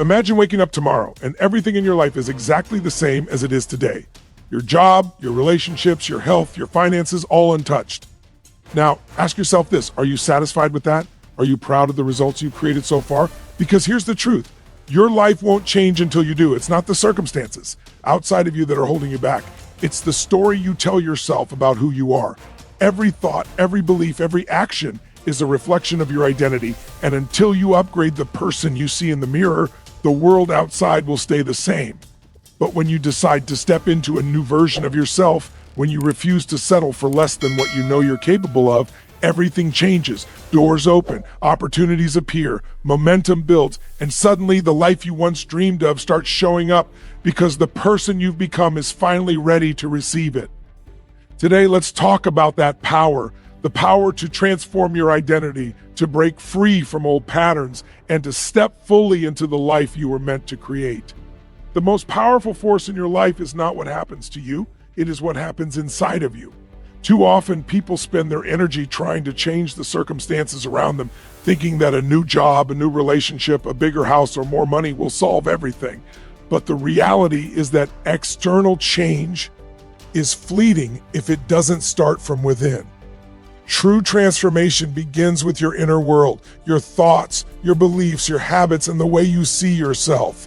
Imagine waking up tomorrow and everything in your life is exactly the same as it is today. Your job, your relationships, your health, your finances, all untouched. Now, ask yourself this, are you satisfied with that? Are you proud of the results you've created so far? Because here's the truth. Your life won't change until you do. It's not the circumstances outside of you that are holding you back. It's the story you tell yourself about who you are. Every thought, every belief, every action is a reflection of your identity. And until you upgrade the person you see in the mirror, the world outside will stay the same. But when you decide to step into a new version of yourself, when you refuse to settle for less than what you know you're capable of, everything changes. Doors open, opportunities appear, momentum builds, and suddenly the life you once dreamed of starts showing up because the person you've become is finally ready to receive it. Today, let's talk about that power, the power to transform your identity, to break free from old patterns, and to step fully into the life you were meant to create. The most powerful force in your life is not what happens to you, it is what happens inside of you. Too often, people spend their energy trying to change the circumstances around them, thinking that a new job, a new relationship, a bigger house, or more money will solve everything. But the reality is that external change is fleeting if it doesn't start from within. True transformation begins with your inner world, your thoughts, your beliefs, your habits, and the way you see yourself.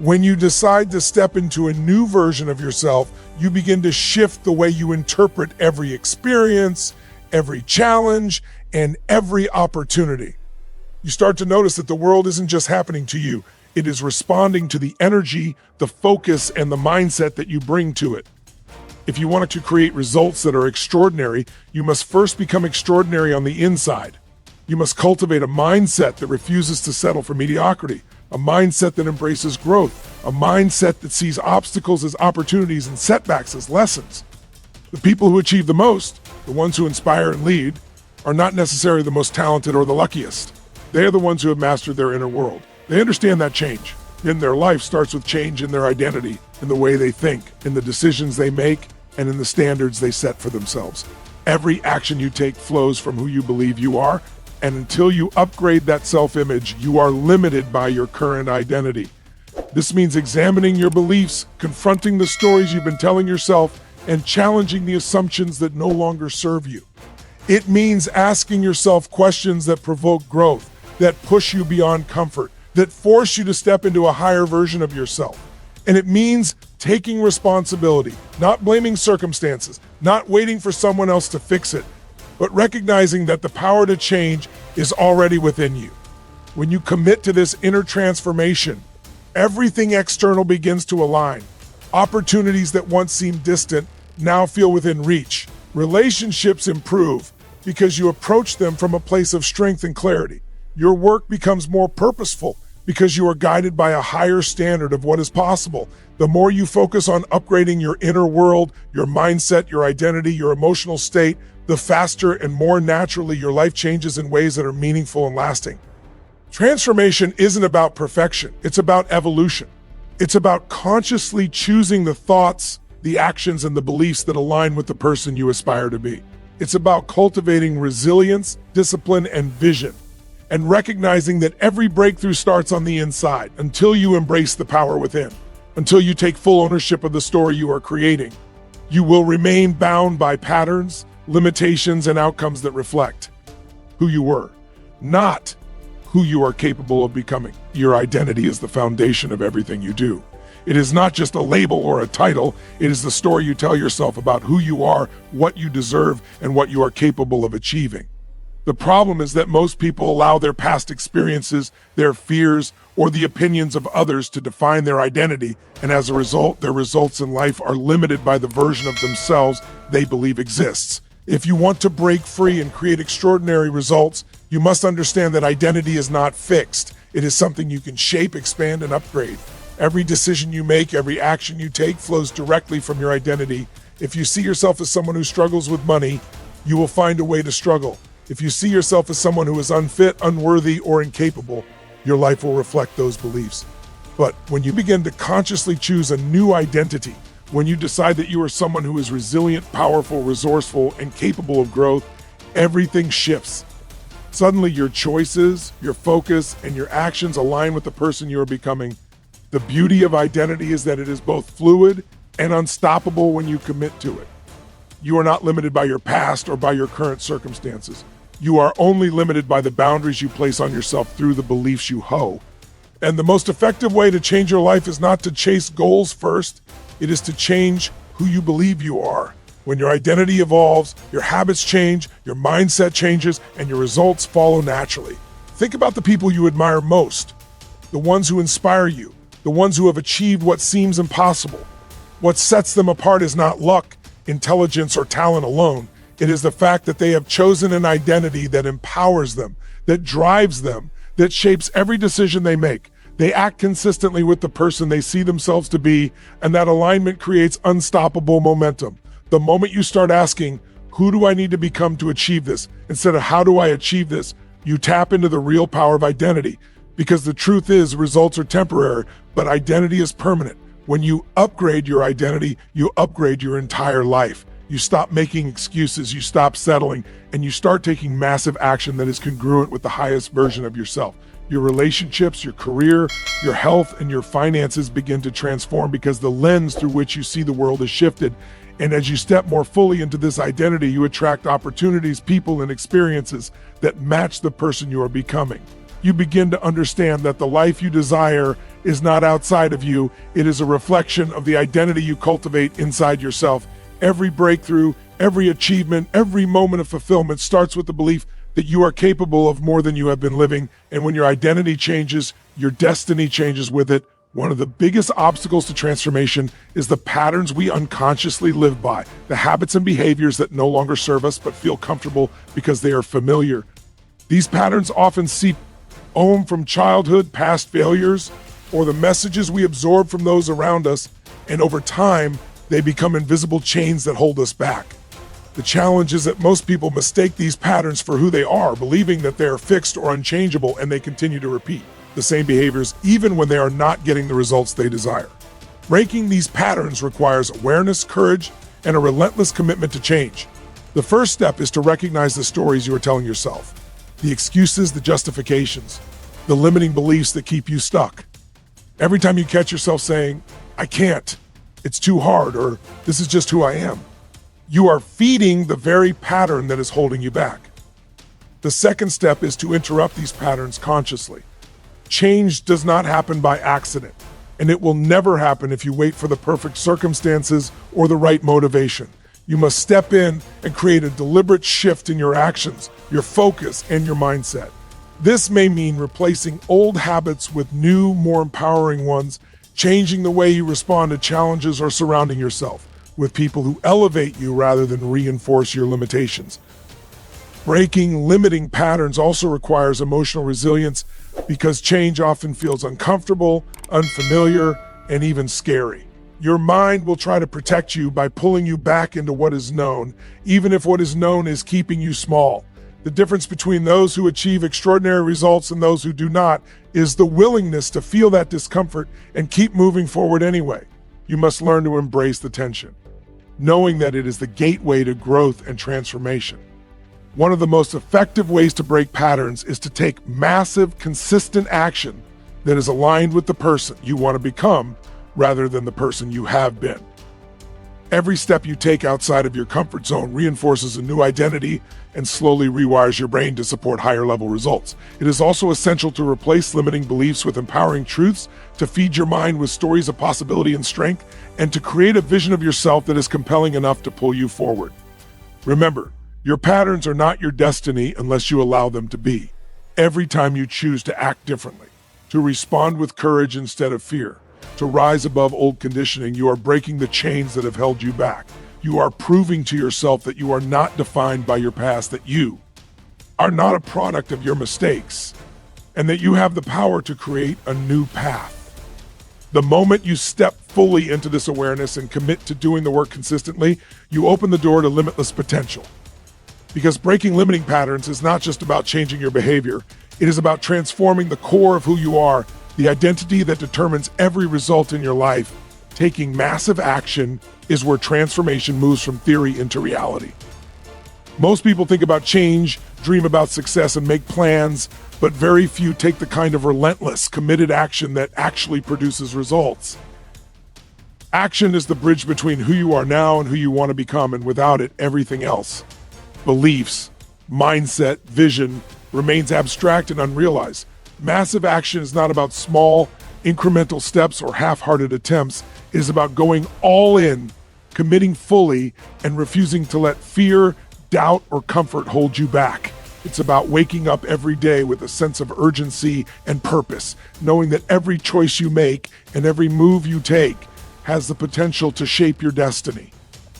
When you decide to step into a new version of yourself, you begin to shift the way you interpret every experience, every challenge, and every opportunity. You start to notice that the world isn't just happening to you. It is responding to the energy, the focus, and the mindset that you bring to it. If you want to create results that are extraordinary, you must first become extraordinary on the inside. You must cultivate a mindset that refuses to settle for mediocrity, a mindset that embraces growth, a mindset that sees obstacles as opportunities and setbacks as lessons. The people who achieve the most, the ones who inspire and lead, are not necessarily the most talented or the luckiest. They are the ones who have mastered their inner world. They understand that change in their life starts with change in their identity, in the way they think, in the decisions they make, and in the standards they set for themselves. Every action you take flows from who you believe you are, and until you upgrade that self-image, you are limited by your current identity. This means examining your beliefs, confronting the stories you've been telling yourself, and challenging the assumptions that no longer serve you. It means asking yourself questions that provoke growth, that push you beyond comfort, that force you to step into a higher version of yourself. And it means taking responsibility, not blaming circumstances, not waiting for someone else to fix it, but recognizing that the power to change is already within you. When you commit to this inner transformation, everything external begins to align. Opportunities that once seemed distant now feel within reach. Relationships improve because you approach them from a place of strength and clarity. Your work becomes more purposeful because you are guided by a higher standard of what is possible. The more you focus on upgrading your inner world, your mindset, your identity, your emotional state, the faster and more naturally your life changes in ways that are meaningful and lasting. Transformation isn't about perfection, it's about evolution. It's about consciously choosing the thoughts, the actions, and the beliefs that align with the person you aspire to be. It's about cultivating resilience, discipline, and vision, and recognizing that every breakthrough starts on the inside until you embrace the power within, until you take full ownership of the story you are creating. You will remain bound by patterns, limitations, and outcomes that reflect who you were, not who you are capable of becoming. Your identity is the foundation of everything you do. It is not just a label or a title, it is the story you tell yourself about who you are, what you deserve, and what you are capable of achieving. The problem is that most people allow their past experiences, their fears, or the opinions of others to define their identity, and as a result, their results in life are limited by the version of themselves they believe exists. If you want to break free and create extraordinary results, you must understand that identity is not fixed. It is something you can shape, expand, and upgrade. Every decision you make, every action you take flows directly from your identity. If you see yourself as someone who struggles with money, you will find a way to struggle. If you see yourself as someone who is unfit, unworthy, or incapable, your life will reflect those beliefs. But when you begin to consciously choose a new identity, when you decide that you are someone who is resilient, powerful, resourceful, and capable of growth, everything shifts. Suddenly, your choices, your focus, and your actions align with the person you are becoming. The beauty of identity is that it is both fluid and unstoppable when you commit to it. You are not limited by your past or by your current circumstances. You are only limited by the boundaries you place on yourself through the beliefs you hold. And the most effective way to change your life is not to chase goals first, it is to change who you believe you are. When your identity evolves, your habits change, your mindset changes, and your results follow naturally. Think about the people you admire most, the ones who inspire you, the ones who have achieved what seems impossible. What sets them apart is not luck, intelligence, or talent alone. It is the fact that they have chosen an identity that empowers them, that drives them, that shapes every decision they make. They act consistently with the person they see themselves to be, and that alignment creates unstoppable momentum. The moment you start asking, who do I need to become to achieve this, instead of how do I achieve this, you tap into the real power of identity. Because the truth is, results are temporary, but identity is permanent. When you upgrade your identity, you upgrade your entire life. You stop making excuses, you stop settling, and you start taking massive action that is congruent with the highest version of yourself. Your relationships, your career, your health, and your finances begin to transform because the lens through which you see the world is shifted. And as you step more fully into this identity, you attract opportunities, people, and experiences that match the person you are becoming. You begin to understand that the life you desire is not outside of you. It is a reflection of the identity you cultivate inside yourself. Every breakthrough, every achievement, every moment of fulfillment starts with the belief that you are capable of more than you have been living. And when your identity changes, your destiny changes with it. One of the biggest obstacles to transformation is the patterns we unconsciously live by, the habits and behaviors that no longer serve us but feel comfortable because they are familiar. These patterns often seep home from childhood, past failures, or the messages we absorb from those around us, and over time, they become invisible chains that hold us back. The challenge is that most people mistake these patterns for who they are, believing that they are fixed or unchangeable, and they continue to repeat the same behaviors even when they are not getting the results they desire. Breaking these patterns requires awareness, courage, and a relentless commitment to change. The first step is to recognize the stories you are telling yourself, the excuses, the justifications, the limiting beliefs that keep you stuck. Every time you catch yourself saying, I can't, it's too hard, or this is just who I am, you are feeding the very pattern that is holding you back. The second step is to interrupt these patterns consciously. Change does not happen by accident, and it will never happen if you wait for the perfect circumstances or the right motivation. You must step in and create a deliberate shift in your actions, your focus, and your mindset. This may mean replacing old habits with new, more empowering ones, changing the way you respond to challenges, or surrounding yourself with people who elevate you rather than reinforce your limitations. Breaking limiting patterns also requires emotional resilience because change often feels uncomfortable, unfamiliar, and even scary. Your mind will try to protect you by pulling you back into what is known, even if what is known is keeping you small. The difference between those who achieve extraordinary results and those who do not is the willingness to feel that discomfort and keep moving forward anyway. You must learn to embrace the tension, knowing that it is the gateway to growth and transformation. One of the most effective ways to break patterns is to take massive, consistent action that is aligned with the person you want to become rather than the person you have been. Every step you take outside of your comfort zone reinforces a new identity and slowly rewires your brain to support higher level results. It is also essential to replace limiting beliefs with empowering truths, to feed your mind with stories of possibility and strength, and to create a vision of yourself that is compelling enough to pull you forward. Remember, your patterns are not your destiny unless you allow them to be. Every time you choose to act differently, to respond with courage instead of fear, to rise above old conditioning, you are breaking the chains that have held you back. You are proving to yourself that you are not defined by your past, that you are not a product of your mistakes, and that you have the power to create a new path. The moment you step fully into this awareness and commit to doing the work consistently, you open the door to limitless potential. Because breaking limiting patterns is not just about changing your behavior, it is about transforming the core of who you are, the identity that determines every result in your life. Taking massive action is where transformation moves from theory into reality. Most people think about change, dream about success, and make plans, but very few take the kind of relentless, committed action that actually produces results. Action is the bridge between who you are now and who you want to become, and without it, everything else, beliefs, mindset, vision, remains abstract and unrealized. Massive action is not about small, incremental steps or half-hearted attempts. It is about going all in, committing fully, and refusing to let fear, doubt, or comfort hold you back. It's about waking up every day with a sense of urgency and purpose, knowing that every choice you make and every move you take has the potential to shape your destiny.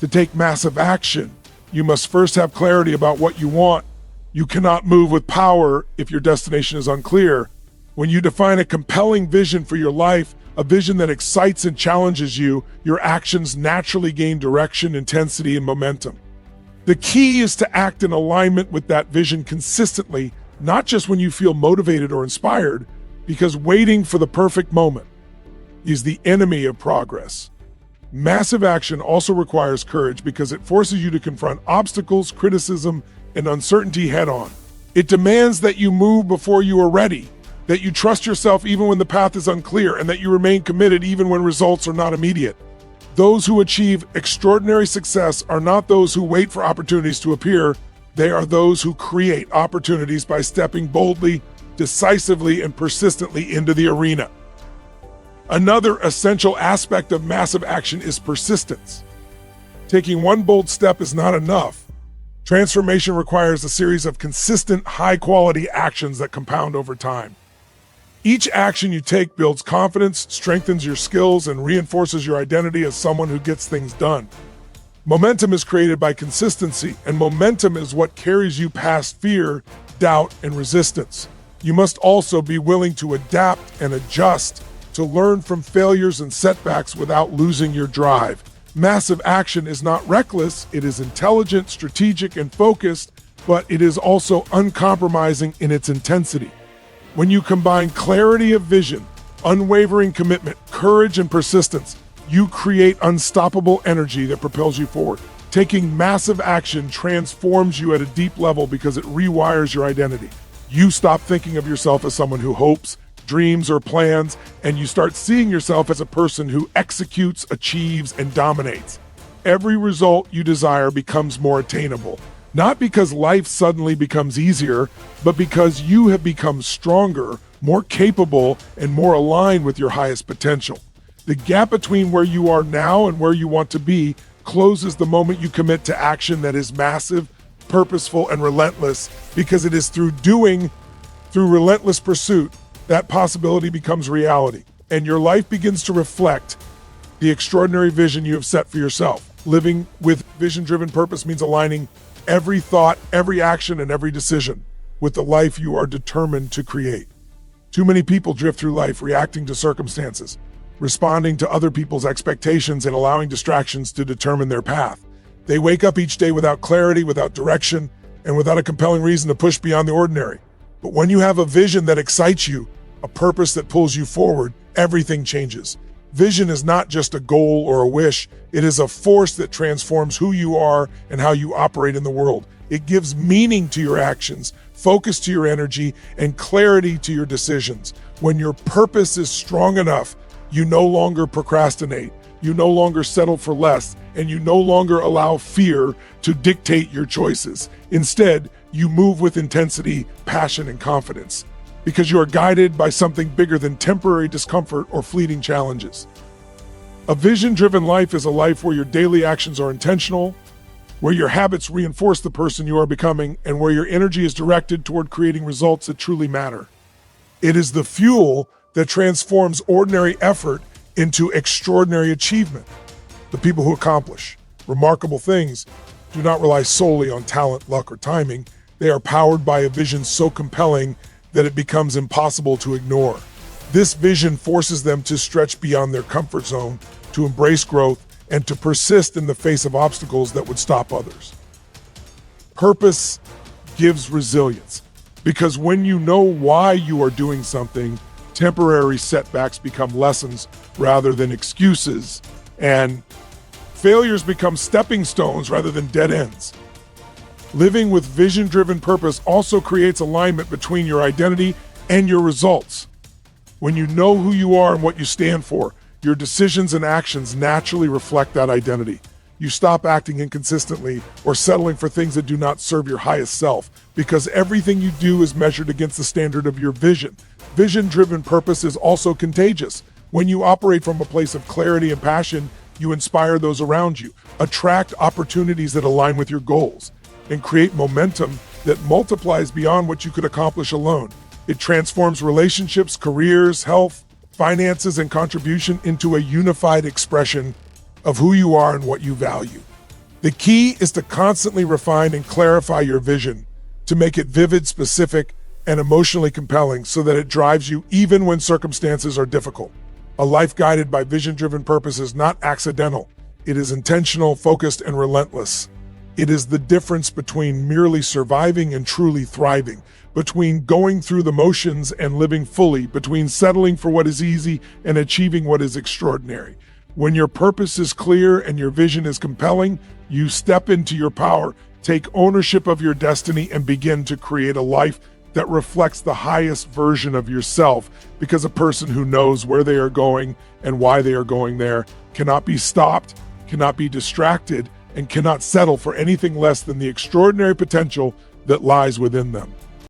To take massive action, you must first have clarity about what you want. You cannot move with power if your destination is unclear. When you define a compelling vision for your life, a vision that excites and challenges you, your actions naturally gain direction, intensity, and momentum. The key is to act in alignment with that vision consistently, not just when you feel motivated or inspired, because waiting for the perfect moment is the enemy of progress. Massive action also requires courage because it forces you to confront obstacles, criticism, and uncertainty head-on. It demands that you move before you are ready, that you trust yourself even when the path is unclear, and that you remain committed even when results are not immediate. Those who achieve extraordinary success are not those who wait for opportunities to appear. They are those who create opportunities by stepping boldly, decisively, and persistently into the arena. Another essential aspect of massive action is persistence. Taking one bold step is not enough. Transformation requires a series of consistent, high-quality actions that compound over time. Each action you take builds confidence, strengthens your skills, and reinforces your identity as someone who gets things done. Momentum is created by consistency, and momentum is what carries you past fear, doubt, and resistance. You must also be willing to adapt and adjust, to learn from failures and setbacks without losing your drive. Massive action is not reckless, it is intelligent, strategic, and focused, but it is also uncompromising in its intensity. When you combine clarity of vision, unwavering commitment, courage, and persistence, you create unstoppable energy that propels you forward. Taking massive action transforms you at a deep level because it rewires your identity. You stop thinking of yourself as someone who hopes, dreams, or plans, and you start seeing yourself as a person who executes, achieves, and dominates. Every result you desire becomes more attainable, not because life suddenly becomes easier, but because you have become stronger, more capable, and more aligned with your highest potential. The gap between where you are now and where you want to be closes the moment you commit to action that is massive, purposeful, and relentless, because it is through relentless pursuit, that possibility becomes reality, and your life begins to reflect the extraordinary vision you have set for yourself. Living with vision-driven purpose means aligning every thought, every action, and every decision with the life you are determined to create. Too many people drift through life reacting to circumstances, responding to other people's expectations, and allowing distractions to determine their path. They wake up each day without clarity, without direction, and without a compelling reason to push beyond the ordinary. But when you have a vision that excites you, a purpose that pulls you forward, everything changes. Vision is not just a goal or a wish, it is a force that transforms who you are and how you operate in the world. It gives meaning to your actions, focus to your energy, and clarity to your decisions. When your purpose is strong enough, you no longer procrastinate, you no longer settle for less, and you no longer allow fear to dictate your choices. Instead, you move with intensity, passion, and confidence, because you are guided by something bigger than temporary discomfort or fleeting challenges. A vision-driven life is a life where your daily actions are intentional, where your habits reinforce the person you are becoming, and where your energy is directed toward creating results that truly matter. It is the fuel that transforms ordinary effort into extraordinary achievement. The people who accomplish remarkable things do not rely solely on talent, luck, or timing. They are powered by a vision so compelling that it becomes impossible to ignore. This vision forces them to stretch beyond their comfort zone, to embrace growth, and to persist in the face of obstacles that would stop others. Purpose gives resilience, because when you know why you are doing something, temporary setbacks become lessons rather than excuses, and failures become stepping stones rather than dead ends. Living with vision-driven purpose also creates alignment between your identity and your results. When you know who you are and what you stand for, your decisions and actions naturally reflect that identity. You stop acting inconsistently or settling for things that do not serve your highest self, because everything you do is measured against the standard of your vision. Vision-driven purpose is also contagious. When you operate from a place of clarity and passion, you inspire those around you, attract opportunities that align with your goals, and create momentum that multiplies beyond what you could accomplish alone. It transforms relationships, careers, health, finances, and contribution into a unified expression of who you are and what you value. The key is to constantly refine and clarify your vision, to make it vivid, specific, and emotionally compelling so that it drives you even when circumstances are difficult. A life guided by vision-driven purpose is not accidental. It is intentional, focused, and relentless. It is the difference between merely surviving and truly thriving, between going through the motions and living fully, between settling for what is easy and achieving what is extraordinary. When your purpose is clear and your vision is compelling, you step into your power, take ownership of your destiny, and begin to create a life that reflects the highest version of yourself, because a person who knows where they are going and why they are going there cannot be stopped, cannot be distracted, and cannot settle for anything less than the extraordinary potential that lies within them.